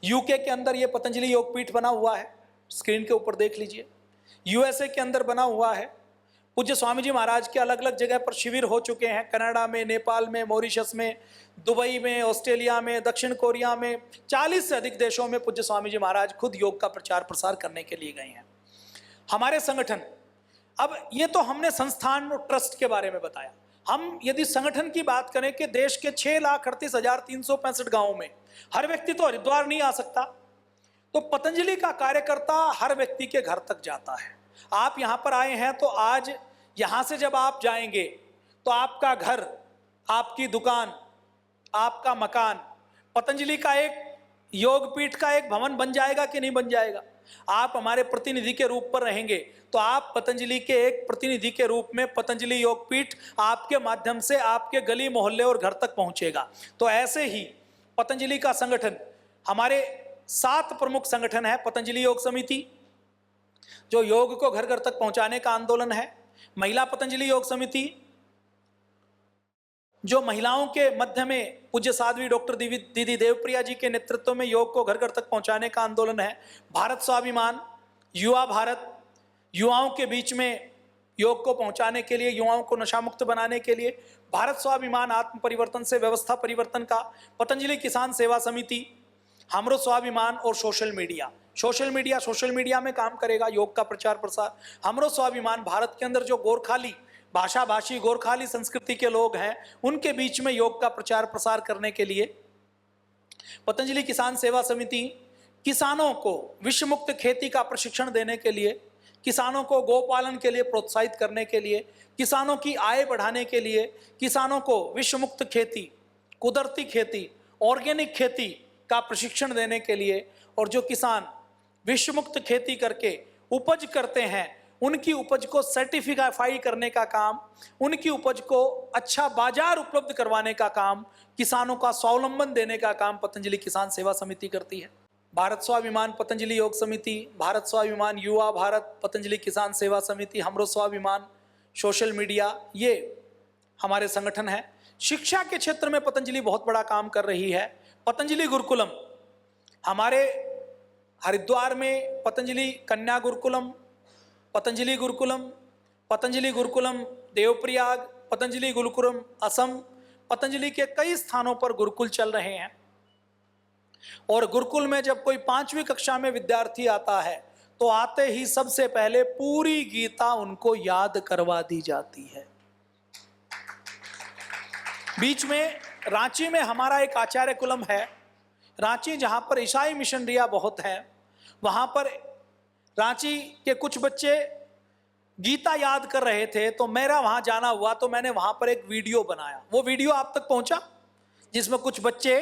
UK के अंदर ये पतंजलि योगपीठ बना हुआ है, स्क्रीन के ऊपर देख लीजिए। यूएसए के अंदर बना हुआ है। पूज्य स्वामी जी महाराज के अलग अलग जगह पर शिविर हो चुके हैं, कनाडा में, नेपाल में, मॉरिशस में, दुबई में, ऑस्ट्रेलिया में, दक्षिण कोरिया में, 40 से अधिक देशों में पूज्य स्वामी जी महाराज खुद योग का प्रचार प्रसार करने के लिए गए हैं। हमारे संगठन, अब ये तो हमने संस्थान और ट्रस्ट के बारे में बताया। हम यदि संगठन की बात करें कि देश के 6,38,365 गांवों में हर व्यक्ति तो हरिद्वार नहीं आ सकता, तो पतंजलि का कार्यकर्ता हर व्यक्ति के घर तक जाता है। आप यहाँ पर आए हैं तो आज यहाँ से जब आप जाएंगे तो आपका घर, आपकी दुकान, आपका मकान पतंजलि का एक योगपीठ का एक भवन बन जाएगा कि नहीं बन जाएगा। आप हमारे प्रतिनिधि के रूप पर रहेंगे तो आप पतंजलि के एक प्रतिनिधि के रूप में पतंजलि योगपीठ आपके माध्यम से आपके गली मोहल्ले और घर तक पहुंचेगा। तो ऐसे ही पतंजलि का संगठन, हमारे 7 प्रमुख संगठन है। पतंजलि योग समिति जो योग को घर घर तक पहुंचाने का आंदोलन है, महिला पतंजलि योग समिति जो महिलाओं के मध्य में पूज्य साध्वी डॉक्टर दीदी देवप्रिया जी के नेतृत्व में योग को घर घर तक पहुंचाने का आंदोलन है। भारत स्वाभिमान, युवा भारत, युवाओं के बीच में योग को पहुंचाने के लिए, युवाओं को नशा मुक्त बनाने के लिए भारत स्वाभिमान, आत्म परिवर्तन से व्यवस्था परिवर्तन का, पतंजलि किसान सेवा समिति, हमरो स्वाभिमान और सोशल मीडिया में काम करेगा योग का प्रचार प्रसार। हमरो स्वाभिमान भारत के अंदर जो गोरखाली भाषा भाषी, गोरखाली संस्कृति के लोग हैं, उनके बीच में योग का प्रचार प्रसार करने के लिए। पतंजलि किसान सेवा समिति किसानों को विष मुक्त खेती का प्रशिक्षण देने के लिए, किसानों को गोपालन के लिए प्रोत्साहित करने के लिए, किसानों की आय बढ़ाने के लिए, किसानों को विष मुक्त खेती, कुदरती खेती, ऑर्गेनिक खेती का प्रशिक्षण देने के लिए, और जो किसान विष मुक्त खेती करके उपज करते हैं उनकी उपज को सर्टिफाई करने का काम, उनकी उपज को अच्छा बाजार उपलब्ध करवाने का काम, किसानों का स्वावलंबन देने का काम पतंजलि किसान सेवा समिति करती है। भारत स्वाभिमान पतंजलि योग समिति, भारत स्वाभिमान युवा भारत, पतंजलि किसान सेवा समिति, हमरो स्वाभिमान, सोशल मीडिया, ये हमारे संगठन है। शिक्षा के क्षेत्र में पतंजलि बहुत बड़ा काम कर रही है। पतंजलि गुरुकुलम, हमारे हरिद्वार में पतंजलि कन्या गुरुकुलम, पतंजलि गुरुकुलम देवप्रयाग, पतंजलि गुरुकुलम असम, पतंजलि के कई स्थानों पर गुरुकुल चल रहे हैं। और गुरुकुल में जब कोई 5वीं कक्षा में विद्यार्थी आता है तो आते ही सबसे पहले पूरी गीता उनको याद करवा दी जाती है। बीच में रांची में हमारा एक आचार्य कुलम है, रांची जहां पर ईसाई मिशनरिया बहुत है, वहां पर रांची के कुछ बच्चे गीता याद कर रहे थे तो मेरा वहां जाना हुआ, तो मैंने वहां पर एक वीडियो बनाया। वो वीडियो आप तक पहुंचा जिसमें कुछ बच्चे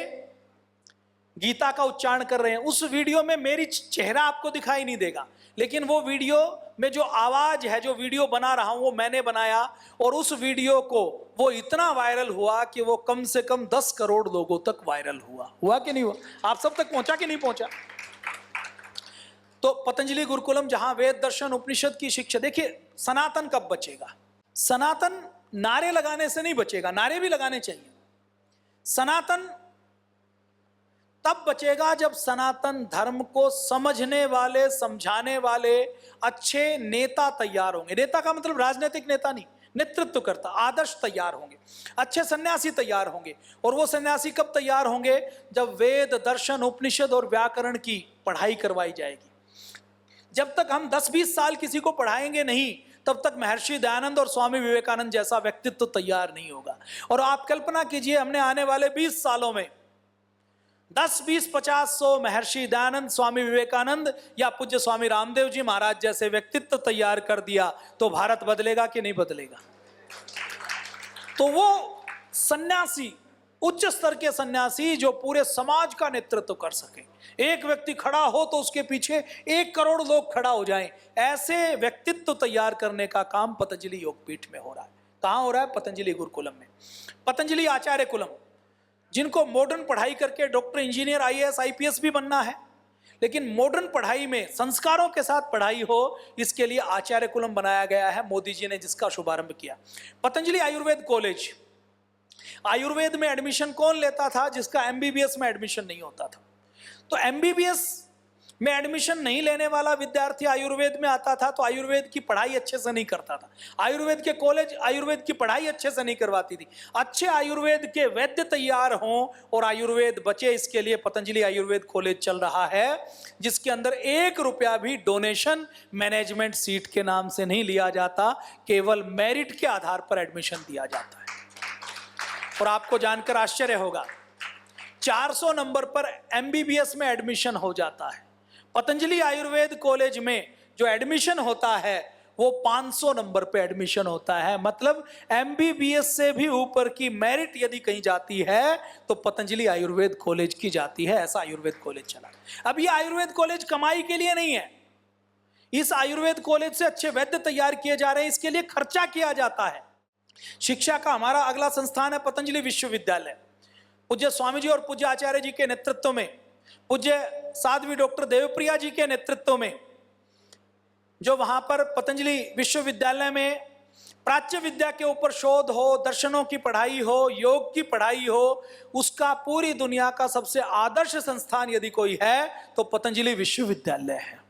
गीता का उच्चारण कर रहे हैं। उस वीडियो में मेरी चेहरा आपको दिखाई नहीं देगा, लेकिन वो वीडियो में जो आवाज है, जो वीडियो बना रहा हूं वो मैंने बनाया, और उस वीडियो को वो इतना वायरल हुआ कि वो कम से कम 10 करोड़ लोगों तक वायरल हुआ कि नहीं हुआ? आप सब तक पहुंचा कि नहीं पहुंचा? तो पतंजलि गुरुकुलम जहां वेद दर्शन उपनिषद की शिक्षा, देखिए सनातन कब बचेगा? सनातन नारे लगाने से नहीं बचेगा, नारे भी लगाने चाहिए। सनातन तब बचेगा जब सनातन धर्म को समझने वाले, समझाने वाले अच्छे नेता तैयार होंगे। नेता का मतलब राजनीतिक नेता नहीं, नेतृत्व करता, आदर्श तैयार होंगे, अच्छे सन्यासी तैयार होंगे। और वो सन्यासी कब तैयार होंगे? जब वेद दर्शन उपनिषद और व्याकरण की पढ़ाई करवाई जाएगी। जब तक हम 10-20 साल किसी को पढ़ाएंगे नहीं, तब तक महर्षि दयानंद और स्वामी विवेकानंद जैसा व्यक्तित्व तैयार नहीं होगा। और आप कल्पना कीजिए, हमने आने वाले 20 सालों में 10, 20, 50, 100 महर्षि दयानंद, स्वामी विवेकानंद या पूज्य स्वामी रामदेव जी महाराज जैसे व्यक्तित्व तैयार कर दिया तो भारत बदलेगा कि नहीं बदलेगा? तो वो सन्यासी, उच्च स्तर के सन्यासी जो पूरे समाज का नेतृत्व कर सके, एक व्यक्ति खड़ा हो तो उसके पीछे 1 करोड़ लोग खड़ा हो जाएं, ऐसे व्यक्तित्व तैयार करने का काम पतंजलि योगपीठ में हो रहा है। कहां हो रहा है? पतंजलि गुरुकुलम में। पतंजलि आचार्य कुलम, जिनको मॉडर्न पढ़ाई करके डॉक्टर, इंजीनियर, IAS, IPS भी बनना है, लेकिन मॉडर्न पढ़ाई में संस्कारों के साथ पढ़ाई हो, इसके लिए आचार्य कुलम बनाया गया है, मोदी जी ने जिसका शुभारंभ किया। पतंजलि आयुर्वेद कॉलेज, आयुर्वेद में एडमिशन कौन लेता था? जिसका MBBS में एडमिशन नहीं होता था। तो एमबीबीएस में एडमिशन नहीं लेने वाला विद्यार्थी आयुर्वेद में आता था तो आयुर्वेद की पढ़ाई अच्छे से नहीं करता था। आयुर्वेद के कॉलेज आयुर्वेद की पढ़ाई अच्छे से नहीं करवाती थी। अच्छे आयुर्वेद के वैद्य तैयार हों और आयुर्वेद बचे, इसके लिए पतंजलि आयुर्वेद कॉलेज चल रहा है, जिसके अंदर 1 रुपया भी डोनेशन मैनेजमेंट सीट के नाम से नहीं लिया जाता, केवल मेरिट के आधार पर एडमिशन दिया जाता है। और आपको जानकर आश्चर्य होगा, 400 नंबर पर एमबीबीएस में एडमिशन हो जाता है। पतंजलि आयुर्वेद कॉलेज में जो एडमिशन होता है वो 500 नंबर पे एडमिशन होता है। मतलब एमबीबीएस से भी ऊपर की मेरिट यदि कहीं जाती है तो पतंजलि आयुर्वेद कॉलेज की जाती है। ऐसा आयुर्वेद कॉलेज चला। अब ये आयुर्वेद कॉलेज कमाई के लिए नहीं है, इस आयुर्वेद कॉलेज से अच्छे वैद्य तैयार किए जा रहे हैं, इसके लिए खर्चा किया जाता है। शिक्षा का हमारा अगला संस्थान है पतंजलि विश्वविद्यालय। पूज्य स्वामी जी और पूज्य आचार्य जी के नेतृत्व में, पूज्य साध्वी डॉक्टर देवप्रिया जी के नेतृत्व में, जो वहां पर पतंजलि विश्वविद्यालय में प्राच्य विद्या के ऊपर शोध हो, दर्शनों की पढ़ाई हो, योग की पढ़ाई हो, उसका पूरी दुनिया का सबसे आदर्श संस्थान यदि कोई है तो पतंजलि विश्वविद्यालय है।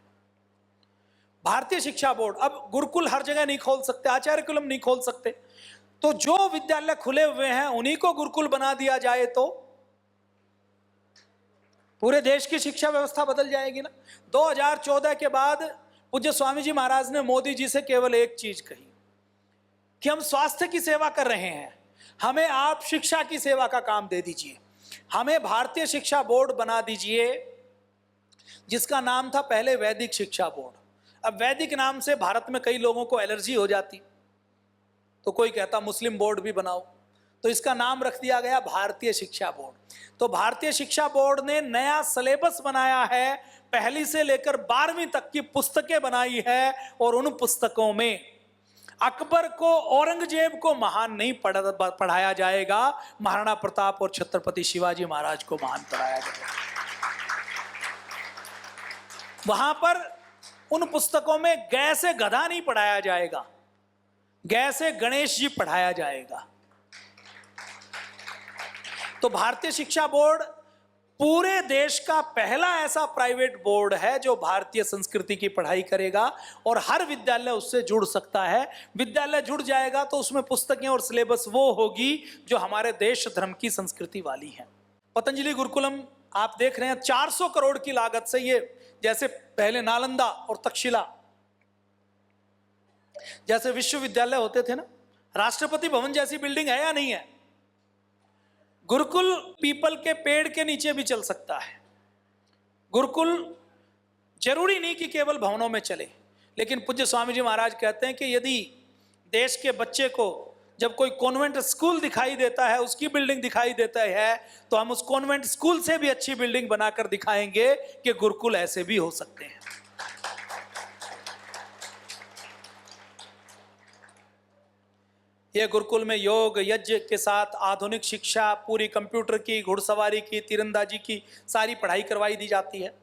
भारतीय शिक्षा बोर्ड अब गुरुकुल हर जगह नहीं खोल सकते, आचार्य कुलम नहीं खोल सकते, तो जो विद्यालय खुले हुए हैं उन्हीं को गुरुकुल बना दिया जाए तो पूरे देश की शिक्षा व्यवस्था बदल जाएगी ना। 2014 के बाद पूज्य स्वामी जी महाराज ने मोदी जी से केवल एक चीज कही कि हम स्वास्थ्य की सेवा कर रहे हैं, हमें आप शिक्षा की सेवा का काम दे दीजिए, हमें भारतीय शिक्षा बोर्ड बना दीजिए, जिसका नाम था पहले वैदिक शिक्षा बोर्ड। अब वैदिक नाम से भारत में कई लोगों को एलर्जी हो जाती, तो कोई कहता मुस्लिम बोर्ड भी बनाओ, तो इसका नाम रख दिया गया भारतीय शिक्षा बोर्ड। तो भारतीय शिक्षा बोर्ड ने नया सिलेबस बनाया है, पहली से लेकर 12वीं तक की पुस्तकें बनाई है, और उन पुस्तकों में अकबर को, औरंगजेब को महान नहीं पढ़ाया जाएगा, महाराणा प्रताप और छत्रपति शिवाजी महाराज को महान पढ़ाया जाएगा। वहां पर उन पुस्तकों में गै से गधा नहीं पढ़ाया जाएगा, गै से गणेश जी पढ़ाया जाएगा। तो भारतीय शिक्षा बोर्ड पूरे देश का पहला ऐसा प्राइवेट बोर्ड है जो भारतीय संस्कृति की पढ़ाई करेगा, और हर विद्यालय उससे जुड़ सकता है। विद्यालय जुड़ जाएगा तो उसमें पुस्तकें और सिलेबस वो होगी जो हमारे देश धर्म की संस्कृति वाली है। पतंजलि गुरुकुलम आप देख रहे हैं 400 करोड़ की लागत से, ये जैसे पहले नालंदा और तक्षशिला जैसे विश्वविद्यालय होते थे ना, राष्ट्रपति भवन जैसी बिल्डिंग है या नहीं है? गुरुकुल पीपल के पेड़ के नीचे भी चल सकता है। गुरुकुल जरूरी नहीं कि केवल भवनों में चले, लेकिन पूज्य स्वामी जी महाराज कहते हैं कि यदि देश के बच्चे को जब कोई कॉन्वेंट स्कूल दिखाई देता है, उसकी बिल्डिंग दिखाई देता है, तो हम उस कॉन्वेंट स्कूल से भी अच्छी बिल्डिंग बनाकर दिखाएंगे कि गुरुकुल ऐसे भी हो सकते हैं। यह गुरुकुल में योग यज्ञ के साथ आधुनिक शिक्षा, पूरी कंप्यूटर की, घुड़सवारी की, तीरंदाजी की सारी पढ़ाई करवाई दी जाती है।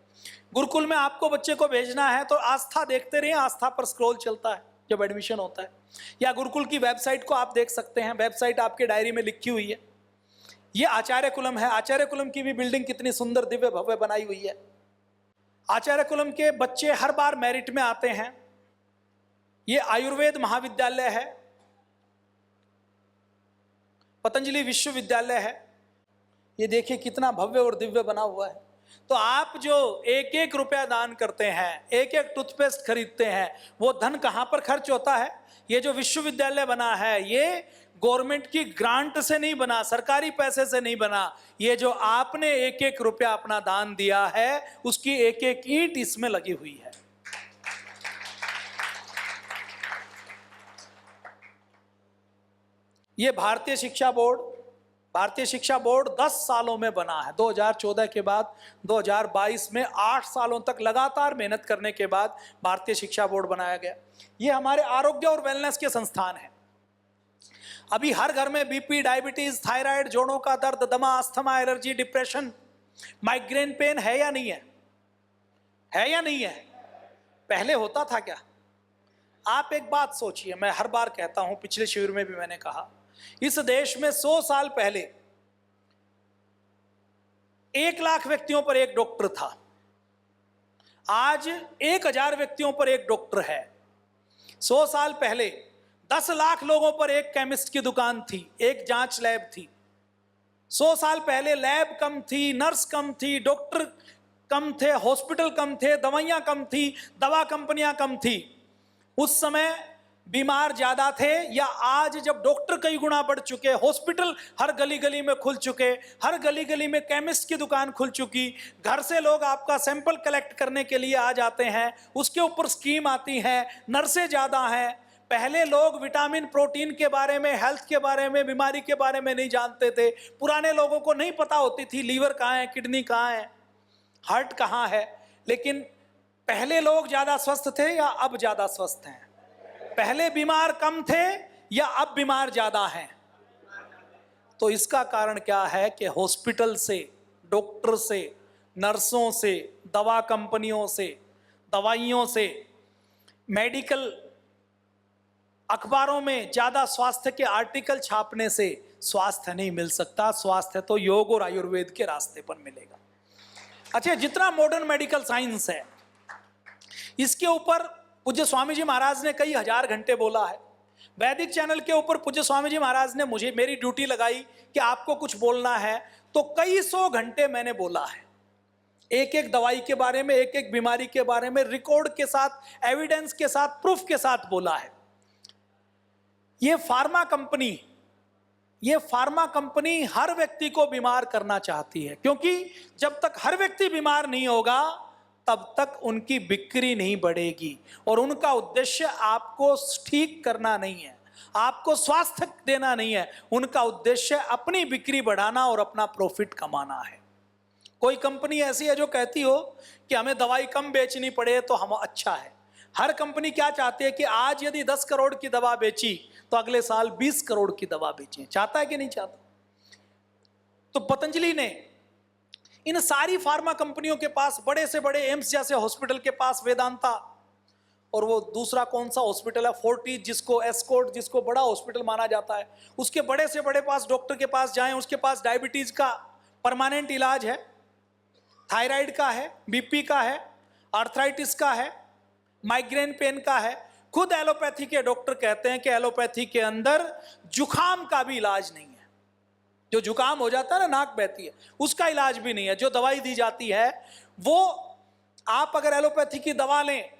गुरुकुल में आपको बच्चे को भेजना है तो आस्था देखते रहिए, आस्था पर स्क्रॉल चलता है जब एडमिशन होता है, या गुरुकुल की वेबसाइट को आप देख सकते हैं, वेबसाइट आपके डायरी में लिखी हुई है। ये आचार्य कुलम है, आचार्य कुलम की भी बिल्डिंग कितनी सुंदर दिव्य भव्य बनाई हुई है। आचार्य कुलम के बच्चे हर बार मेरिट में आते हैं। ये आयुर्वेद महाविद्यालय है, पतंजलि विश्वविद्यालय है। ये देखिए कितना भव्य और दिव्य बना हुआ है। तो आप जो 1-1 रुपया दान करते हैं, 1-1 टूथपेस्ट खरीदते हैं, वो धन कहाँ पर खर्च होता है? ये जो विश्वविद्यालय बना है ये गवर्नमेंट की ग्रांट से नहीं बना, सरकारी पैसे से नहीं बना। ये जो आपने 1-1 रुपया अपना दान दिया है, उसकी 1-1 ईंट इसमें लगी हुई है। ये भारतीय शिक्षा बोर्ड 10 सालों में बना है। 2014 के बाद 2022 में 8 सालों तक लगातार मेहनत करने के बाद भारतीय शिक्षा बोर्ड बनाया गया। ये हमारे आरोग्य और वेलनेस के संस्थान हैं। अभी हर घर में बीपी, डायबिटीज, थायराइड, जोड़ों का दर्द, दमा, asthma, allergy, depression, migraine pain है या नहीं है? है या नहीं है? पहले होता था क्या? आप एक बात सोचिए, मैं हर बार कहता हूं, पिछले शिविर में भी मैंने कहा, इस देश में 100 साल पहले 1,00,000 व्यक्तियों पर एक डॉक्टर था, आज 1,000 व्यक्तियों पर एक डॉक्टर है। 100 साल पहले 10 लाख लोगों पर एक केमिस्ट की दुकान थी, एक जांच लैब थी। 100 साल पहले लैब कम थी, नर्स कम थी, डॉक्टर कम थे, हॉस्पिटल कम थे, दवाइयां कम थी, दवा कंपनियां कम थी। उस समय बीमार ज्यादा थे, या आज जब डॉक्टर कई गुना बढ़ चुके, हॉस्पिटल हर गली गली में खुल चुके, हर गली गली में केमिस्ट की दुकान खुल चुकी, घर से लोग आपका सैंपल कलेक्ट करने के लिए आ जाते हैं, उसके ऊपर स्कीम आती है, नर्सें ज्यादा हैं। पहले लोग विटामिन प्रोटीन के बारे में, हेल्थ के बारे में, बीमारी के बारे में नहीं जानते थे। पुराने लोगों को नहीं पता होती थी लीवर कहाँ है, किडनी कहाँ है, हार्ट कहाँ है। लेकिन पहले लोग ज्यादा स्वस्थ थे या अब ज्यादा स्वस्थ हैं? पहले बीमार कम थे या अब बीमार ज्यादा हैं? तो इसका कारण क्या है कि हॉस्पिटल से, डॉक्टर से, नर्सों से, दवा कंपनियों से, दवाइयों से, मेडिकल अखबारों में ज्यादा स्वास्थ्य के आर्टिकल छापने से स्वास्थ्य नहीं मिल सकता। स्वास्थ्य तो योग और आयुर्वेद के रास्ते पर मिलेगा। अच्छा, जितना मॉडर्न मेडिकल साइंस है, इसके ऊपर पूज्य स्वामी जी महाराज ने कई हजार घंटे बोला है। वैदिक चैनल के ऊपर पूज्य स्वामी जी महाराज ने मेरी ड्यूटी लगाई कि आपको कुछ बोलना है, तो कई 100 घंटे मैंने बोला है, एक एक दवाई के बारे में, एक एक बीमारी के बारे में, रिकॉर्ड के साथ, एविडेंस के साथ, प्रूफ के साथ बोला है। ये फार्मा कंपनी हर व्यक्ति को बीमार करना चाहती है, क्योंकि जब तक हर व्यक्ति बीमार नहीं होगा तब तक उनकी बिक्री नहीं बढ़ेगी। और उनका उद्देश्य आपको ठीक करना नहीं है, आपको स्वास्थ्य देना नहीं है, उनका उद्देश्य अपनी बिक्री बढ़ाना और अपना प्रॉफिट कमाना है। कोई कंपनी ऐसी है जो कहती हो कि हमें दवाई कम बेचनी पड़े तो हम अच्छा है। हर कंपनी क्या चाहती है कि आज यदि 10 करोड़ की दवा बेची तो अगले साल 20 करोड़ की दवा बेचें। चाहता है कि नहीं चाहता? तो पतंजलि ने इन सारी फार्मा कंपनियों के पास, बड़े से बड़े एम्स जैसे हॉस्पिटल के पास वेदांता, और वो दूसरा कौन सा हॉस्पिटल है, फोर्टिस, जिसको एस्कॉर्ट, जिसको बड़ा हॉस्पिटल माना जाता है, उसके बड़े से बड़े पास डॉक्टर के पास जाएं, उसके पास डायबिटीज का परमानेंट इलाज है, थायराइड का है, बीपी का है, आर्थराइटिस का है, माइग्रेन पेन का है। खुद एलोपैथी के डॉक्टर कहते हैं कि एलोपैथी के अंदर जुकाम का भी इलाज नहीं है। जो जुकाम हो जाता है ना, नाक बहती है, उसका इलाज भी नहीं है। जो दवाई दी जाती है वो, आप अगर एलोपैथी की दवा लें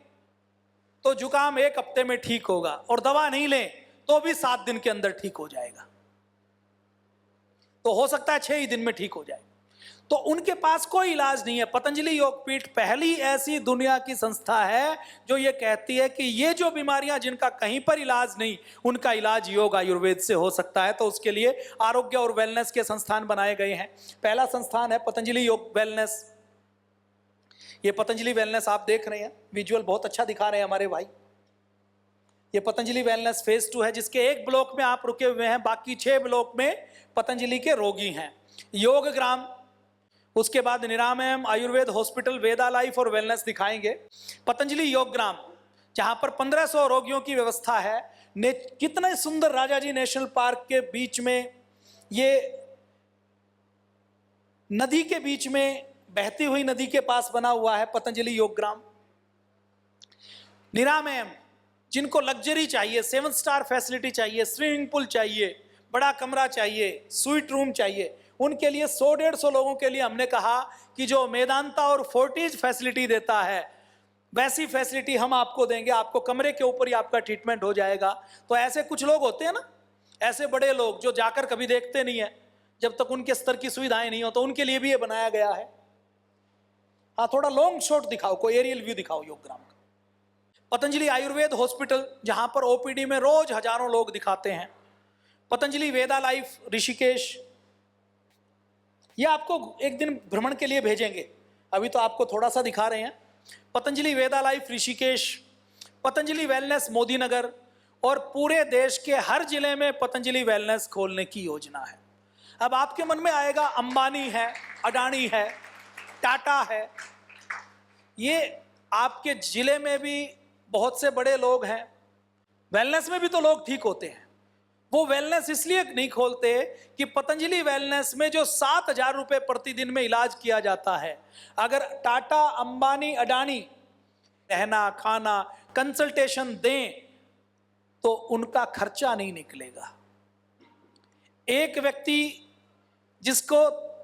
तो जुकाम 1 हफ्ते में ठीक होगा, और दवा नहीं लें तो भी 7 दिन के अंदर ठीक हो जाएगा। तो हो सकता है 6 ही दिन में ठीक हो जाए। तो उनके पास कोई इलाज नहीं है। पतंजलि योगपीठ पहली ऐसी दुनिया की संस्था है जो ये कहती है कि ये जो बीमारियां जिनका कहीं पर इलाज नहीं, उनका इलाज योग आयुर्वेद से हो सकता है। तो उसके लिए आरोग्य और वेलनेस के संस्थान बनाए गए हैं। पहला संस्थान है पतंजलि योग वेलनेस। ये पतंजलि वेलनेस आप देख रहे हैं, विजुअल बहुत अच्छा दिखा रहे हैं हमारे भाई। ये पतंजलि वेलनेस फेज 2 है, जिसके एक ब्लॉक में आप रुके हुए हैं, बाकी 6 ब्लॉक में पतंजलि के रोगी हैं। योग ग्राम, उसके बाद निरामयम, आयुर्वेद हॉस्पिटल, वेदा लाइफ और वेलनेस दिखाएंगे। पतंजलि योग ग्राम, जहां पर 1500 रोगियों की व्यवस्था है। कितने सुंदर राजाजी नेशनल पार्क के बीच में, ये नदी के बीच में, बहती हुई नदी के पास बना हुआ है पतंजलि योग ग्राम। निरामयम, जिनको लग्जरी चाहिए, 7 स्टार फैसिलिटी चाहिए, स्विमिंग पूल चाहिए, बड़ा कमरा चाहिए, स्वीट रूम चाहिए, उनके लिए 100-150 लोगों के लिए हमने कहा कि जो मेदांता और फोर्टिस फैसिलिटी देता है वैसी फैसिलिटी हम आपको देंगे, आपको कमरे के ऊपर ही आपका ट्रीटमेंट हो जाएगा। तो ऐसे कुछ लोग होते हैं ना, ऐसे बड़े लोग जो जाकर कभी देखते नहीं है, जब तक उनके स्तर की सुविधाएं नहीं हो, तो उनके लिए भी ये बनाया गया है। हाँ, थोड़ा लॉन्ग शॉट दिखाओ, कोई एरियल व्यू दिखाओ योग ग्राम का। पतंजलि आयुर्वेद हॉस्पिटल, जहां पर ओपीडी में रोज हजारों लोग दिखाते हैं। पतंजलि वेदा लाइफ ऋषिकेश, ये आपको एक दिन भ्रमण के लिए भेजेंगे, अभी तो आपको थोड़ा सा दिखा रहे हैं। पतंजलि वेदा लाइफ ऋषिकेश, पतंजलि वेलनेस मोदीनगर, और पूरे देश के हर जिले में पतंजलि वेलनेस खोलने की योजना है। अब आपके मन में आएगा, अंबानी है, अडानी है, टाटा है, ये आपके जिले में भी बहुत से बड़े लोग हैं। वेलनेस में भी तो लोग ठीक होते हैं, वो वेलनेस इसलिए नहीं खोलते कि पतंजलि वेलनेस में जो 7,000 रुपए प्रतिदिन में इलाज किया जाता है, अगर टाटा, अंबानी, अडानी रहना, खाना, कंसल्टेशन दें तो उनका खर्चा नहीं निकलेगा। एक व्यक्ति जिसको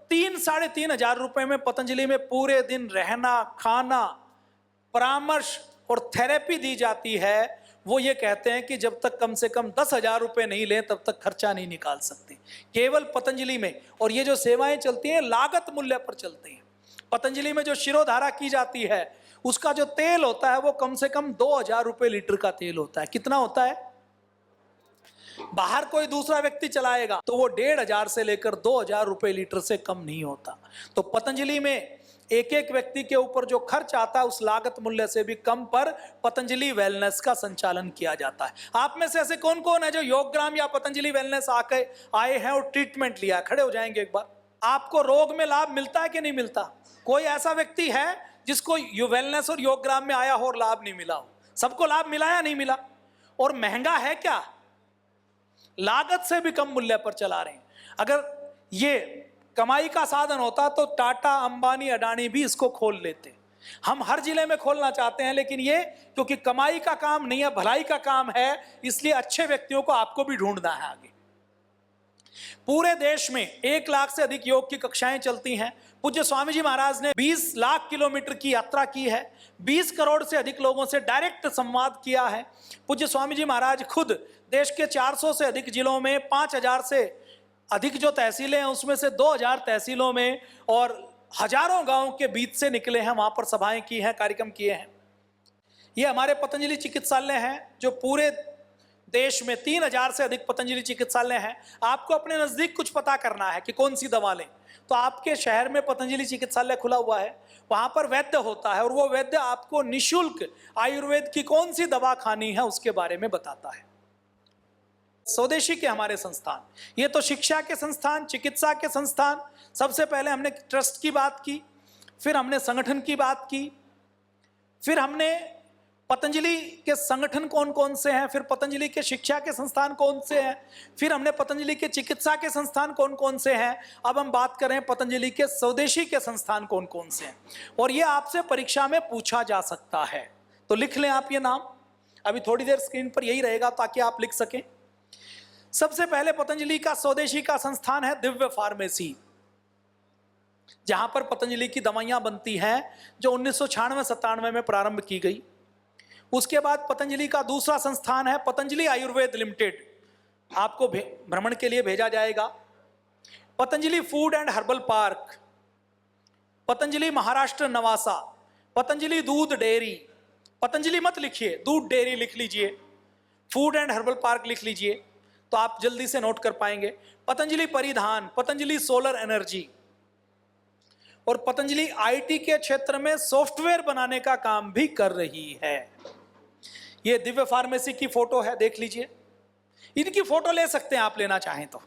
3-3,500 रुपए में पतंजलि में पूरे दिन रहना, खाना, परामर्श और थेरेपी दी जाती है, वो ये कहते हैं कि जब तक कम से कम 10,000 रुपए नहीं लें तब तक खर्चा नहीं निकाल सकते, केवल पतंजलि में। और ये जो सेवाएं चलती हैं लागत मूल्य पर चलती हैं। पतंजलि में जो शिरोधारा की जाती है उसका जो तेल होता है वो कम से कम 2,000 रुपए लीटर का तेल होता है। कितना होता है? बाहर कोई दूसरा व्यक्ति चलाएगा तो वो 1,500 से लेकर 2,000 रुपए लीटर से कम नहीं होता। तो पतंजलि में एक एक व्यक्ति के ऊपर जो खर्च आता है उस लागत मूल्य से भी कम पर पतंजलि वेलनेस का संचालन किया जाता है। आप में से ऐसे कौन कौन है जो योगग्राम या पतंजलि वेलनेस आके आए हैं और ट्रीटमेंट लिया? खड़े हो जाएंगे एक बार। आपको रोग में लाभ मिलता है कि नहीं मिलता? कोई ऐसा व्यक्ति है जिसको वेलनेस और योगग्राम में आया हो और लाभ नहीं मिला हो? सबको लाभ मिला या नहीं मिला? और महंगा है क्या? लागत से भी कम मूल्य पर चला रहे हैं। अगर ये कमाई का साधन होता तो टाटा, अंबानी, अडानी भी इसको खोल लेते। हम हर जिले में खोलना चाहते हैं, लेकिन ये क्योंकि कमाई का काम नहीं है, भलाई का काम है, इसलिए अच्छे व्यक्तियों को आपको भी ढूंढना है आगे। पूरे देश में 1 लाख से अधिक योग की कक्षाएं चलती हैं। पूज्य स्वामी जी महाराज ने 20 लाख किलोमीटर की यात्रा की है, 20 करोड़ से अधिक लोगों से डायरेक्ट संवाद किया है। पूज्य स्वामी जी महाराज खुद देश के 400 से अधिक जिलों में 5,000 से अधिक जो तहसीलें हैं उसमें से 2,000 तहसीलों में और हजारों गांवों के बीच से निकले हैं, वहां पर सभाएं की हैं, कार्यक्रम किए हैं। ये हमारे पतंजलि चिकित्सालय हैं जो पूरे देश में 3,000 से अधिक पतंजलि चिकित्सालय हैं। आपको अपने नजदीक कुछ पता करना है कि कौन सी दवा लें, तो आपके शहर में पतंजलि चिकित्सालय खुला हुआ है, वहां पर वैद्य होता है और वो वैद्य आपको निःशुल्क आयुर्वेद की कौन सी दवा खानी है उसके बारे में बताता है। स्वदेशी के हमारे संस्थान, ये तो शिक्षा के संस्थान, चिकित्सा के संस्थान। सबसे पहले हमने ट्रस्ट की बात की, फिर हमने संगठन की बात की, फिर हमने पतंजलि के संगठन कौन कौन से हैं, फिर पतंजलि के शिक्षा के संस्थान कौन से हैं, फिर हमने पतंजलि के चिकित्सा के संस्थान कौन कौन से हैं। अब हम बात करें पतंजलि के स्वदेशी के संस्थान कौन कौन से हैं, और ये आपसे परीक्षा में पूछा जा सकता है। तो लिख लें आप ये नाम, अभी थोड़ी देर स्क्रीन पर यही रहेगा ताकि आप लिख सकें। सबसे पहले पतंजलि का स्वदेशी का संस्थान है दिव्य फार्मेसी, जहां पर पतंजलि की दवाइयां बनती हैं, जो 1996-97 में प्रारंभ की गई। उसके बाद पतंजलि का दूसरा संस्थान है पतंजलि आयुर्वेद लिमिटेड, आपको भ्रमण के लिए भेजा जाएगा। Patanjali food and herbal park, Patanjali Maharashtra नवासा, पतंजलि दूध डेयरी, पतंजलि मत लिखिए, दूध डेयरी लिख लीजिए, फूड एंड हर्बल पार्क लिख लीजिए तो आप जल्दी से नोट कर पाएंगे। पतंजलि परिधान, पतंजलि सोलर एनर्जी, और पतंजलि आईटी के क्षेत्र में सॉफ्टवेयर बनाने का काम भी कर रही है। ये दिव्य फार्मेसी की फोटो है, देख लीजिए। इनकी फोटो ले सकते हैं आप लेना चाहें तो।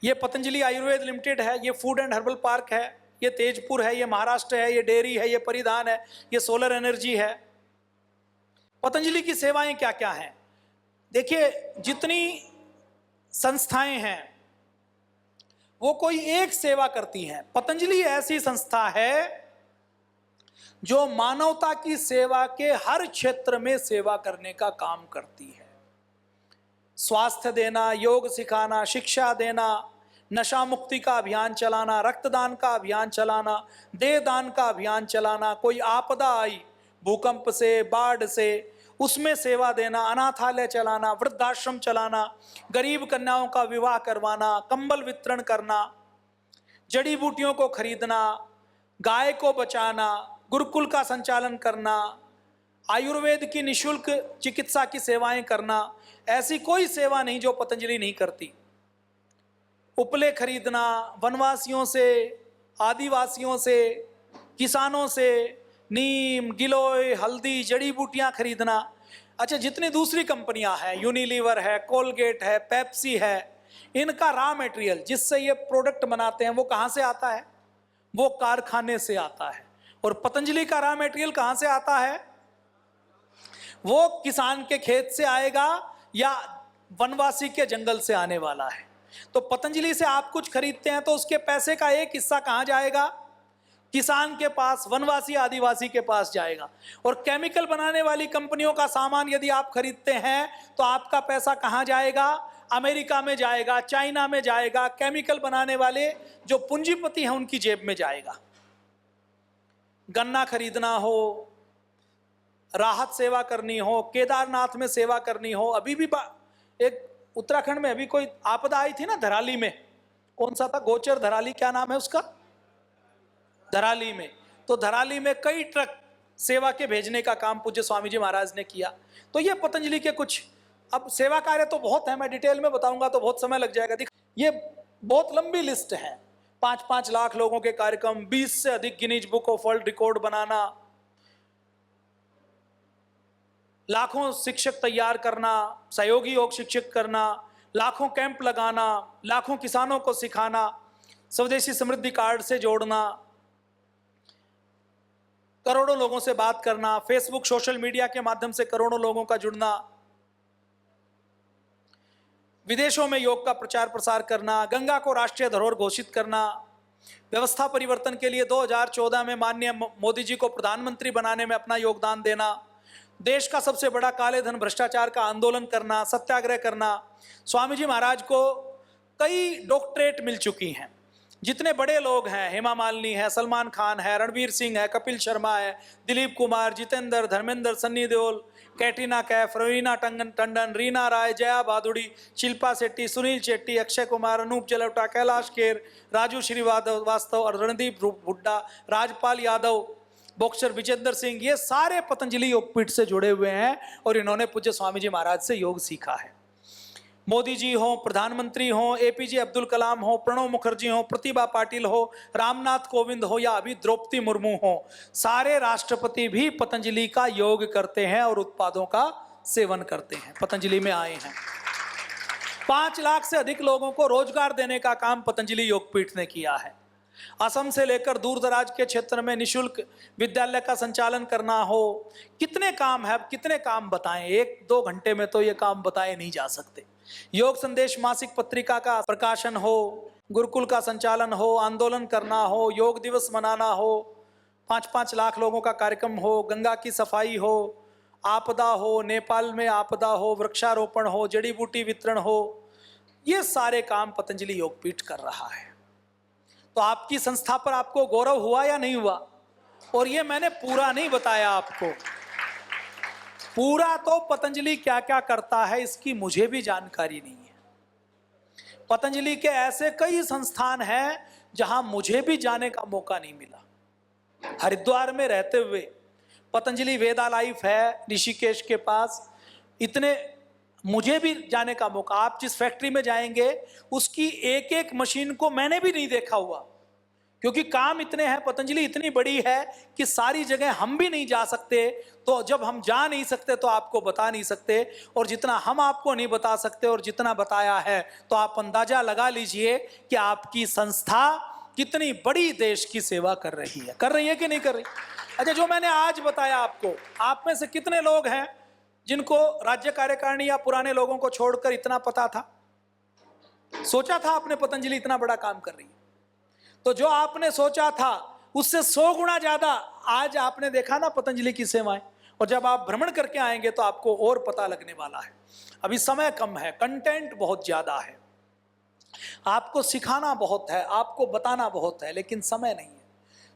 ये पतंजलि आयुर्वेद लिमिटेड है, ये फूड एंड हर्बल पार्क है, ये तेजपुर है, ये महाराष्ट्र है, ये डेयरी है, ये परिधान है, ये सोलर एनर्जी है। पतंजलि की सेवाएं क्या क्या हैं देखिए। जितनी संस्थाएं हैं वो कोई एक सेवा करती हैं। पतंजलि ऐसी संस्था है जो मानवता की सेवा के हर क्षेत्र में सेवा करने का काम करती है। स्वास्थ्य देना, योग सिखाना, शिक्षा देना, नशा मुक्ति का अभियान चलाना, रक्तदान का अभियान चलाना, देह दान का अभियान चलाना, कोई आपदा आई भूकंप से, बाढ़ से, उसमें सेवा देना, अनाथालय चलाना, वृद्धाश्रम चलाना, गरीब कन्याओं का विवाह करवाना, कंबल वितरण करना, जड़ी बूटियों को खरीदना, गाय को बचाना, गुरुकुल का संचालन करना, आयुर्वेद की निःशुल्क चिकित्सा की सेवाएं करना, ऐसी कोई सेवा नहीं जो पतंजलि नहीं करती। उपले खरीदना, वनवासियों से, आदिवासियों से, किसानों से नीम, गिलोय, हल्दी, जड़ी बूटियां खरीदना। अच्छा, जितनी दूसरी कंपनियां हैं, यूनिलीवर है, कोलगेट है, पेप्सी है, इनका रॉ मटेरियल जिससे ये प्रोडक्ट बनाते हैं वो कहां से आता है? वो कारखाने से आता है। और पतंजलि का रॉ मटेरियल कहां से आता है? वो किसान के खेत से आएगा या वनवासी के जंगल से आने वाला है। तो पतंजलि से आप कुछ खरीदते हैं तो उसके पैसे का एक हिस्सा कहाँ जाएगा? किसान के पास, वनवासी आदिवासी के पास जाएगा। और केमिकल बनाने वाली कंपनियों का सामान यदि आप खरीदते हैं तो आपका पैसा कहाँ जाएगा? अमेरिका में जाएगा, चाइना में जाएगा, केमिकल बनाने वाले जो पूंजीपति हैं उनकी जेब में जाएगा। गन्ना खरीदना हो, राहत सेवा करनी हो, केदारनाथ में सेवा करनी हो, अभी भी एक उत्तराखंड में अभी कोई आपदा आई थी ना धराली में, कौन सा था, गोचर धराली, क्या नाम है उसका, धराली में। तो धराली में कई ट्रक सेवा के भेजने का काम पूज्य स्वामी जी महाराज ने किया। तो ये पतंजलि के कुछ, अब सेवा कार्य तो बहुत है, मैं डिटेल में बताऊंगा तो बहुत समय लग जाएगा। ये बहुत लंबी लिस्ट है, 5-5 लाख लोगों के कार्यक्रम, 20 से अधिक Guinness book of world record बनाना, लाखों शिक्षक तैयार करना, सहयोगी योग शिक्षक करना, लाखों कैंप लगाना, लाखों किसानों को सिखाना, स्वदेशी समृद्धि कार्ड से जोड़ना, करोड़ों लोगों से बात करना, फेसबुक सोशल मीडिया के माध्यम से करोड़ों लोगों का जुड़ना, विदेशों में योग का प्रचार प्रसार करना, गंगा को राष्ट्रीय धरोहर घोषित करना, व्यवस्था परिवर्तन के लिए 2014 में माननीय मोदी जी को प्रधानमंत्री बनाने में अपना योगदान देना, देश का सबसे बड़ा काले धन भ्रष्टाचार का आंदोलन करना, सत्याग्रह करना। स्वामी जी महाराज को कई डॉक्टरेट मिल चुकी हैं। जितने बड़े लोग हैं, हेमा मालिनी है, सलमान खान है, रणवीर सिंह है, कपिल शर्मा है, दिलीप कुमार, जितेंद्र, धर्मेंद्र, सन्नी देओल, कैटरीना कैफ, रवीना टंडन, रीना राय, जया भादुड़ी, शिल्पा शेट्टी, सुनील शेट्टी, अक्षय कुमार, अनूप जलोटा, कैलाश खेर, राजू श्रीवास्तव और रणदीप हुड्डा, राजपाल यादव, बॉक्सर विजेंद्र सिंह, ये सारे पतंजलि योगपीठ से जुड़े हुए हैं और इन्होंने पूज्य स्वामी जी महाराज से योग सीखा है। मोदी जी हो, प्रधानमंत्री हो, एपीजे अब्दुल कलाम हो, प्रणब मुखर्जी हो, प्रतिभा पाटिल हो, रामनाथ कोविंद हो या अभी द्रौपदी मुर्मू हो, सारे राष्ट्रपति भी पतंजलि का योग करते हैं और उत्पादों का सेवन करते हैं, पतंजलि में आए हैं। 5 लाख से अधिक लोगों को रोजगार देने का काम पतंजलि योगपीठ ने किया है। असम से लेकर दूर दराज के क्षेत्र में निशुल्क विद्यालय का संचालन करना हो, कितने काम है, कितने काम बताएं, 1-2 घंटे में तो ये काम बताए नहीं जा सकते। योग संदेश मासिक पत्रिका का प्रकाशन हो, गुरुकुल का संचालन हो, आंदोलन करना हो, योग दिवस मनाना हो, 5-5 लाख लोगों का कार्यक्रम हो, गंगा की सफाई हो, आपदा हो, नेपाल में आपदा हो, वृक्षारोपण हो, जड़ी बूटी वितरण हो, ये सारे काम पतंजलि योगपीठ कर रहा है। तो आपकी संस्था पर आपको गौरव हुआ या नहीं हुआ? और ये मैंने पूरा नहीं बताया आपको, पूरा तो पतंजलि क्या क्या करता है इसकी मुझे भी जानकारी नहीं है। पतंजलि के ऐसे कई संस्थान हैं जहां मुझे भी जाने का मौका नहीं मिला। हरिद्वार में रहते हुए पतंजलि वेदा लाइफ है ऋषिकेश के पास, इतने मुझे भी जाने का मौका, आप जिस फैक्ट्री में जाएंगे उसकी एक एक मशीन को मैंने भी नहीं देखा हुआ, क्योंकि काम इतने हैं, पतंजलि इतनी बड़ी है कि सारी जगह हम भी नहीं जा सकते। तो जब हम जा नहीं सकते तो आपको बता नहीं सकते, और जितना हम आपको नहीं बता सकते और जितना बताया है तो आप अंदाजा लगा लीजिए कि आपकी संस्था कितनी बड़ी देश की सेवा कर रही है कि नहीं कर रही। अच्छा, जो मैंने आज बताया आपको, आप में से कितने लोग हैं जिनको राज्य कार्यकारिणी या पुराने लोगों को छोड़कर इतना पता था? सोचा था आपने पतंजलि इतना बड़ा काम कर रही है? तो जो आपने सोचा था उससे 100 गुना ज्यादा आज आपने देखा ना पतंजलि की सेवाएं, और जब आप भ्रमण करके आएंगे तो आपको और पता लगने वाला है। अभी समय कम है, कंटेंट बहुत ज्यादा है, आपको सिखाना बहुत है, आपको बताना बहुत है, लेकिन समय नहीं है।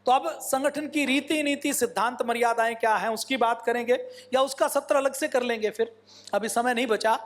तो अब संगठन की रीति नीति सिद्धांत मर्यादाएं क्या हैं उसकी बात करेंगे, या उसका सत्र अलग से कर लेंगे फिर, अभी समय नहीं बचा।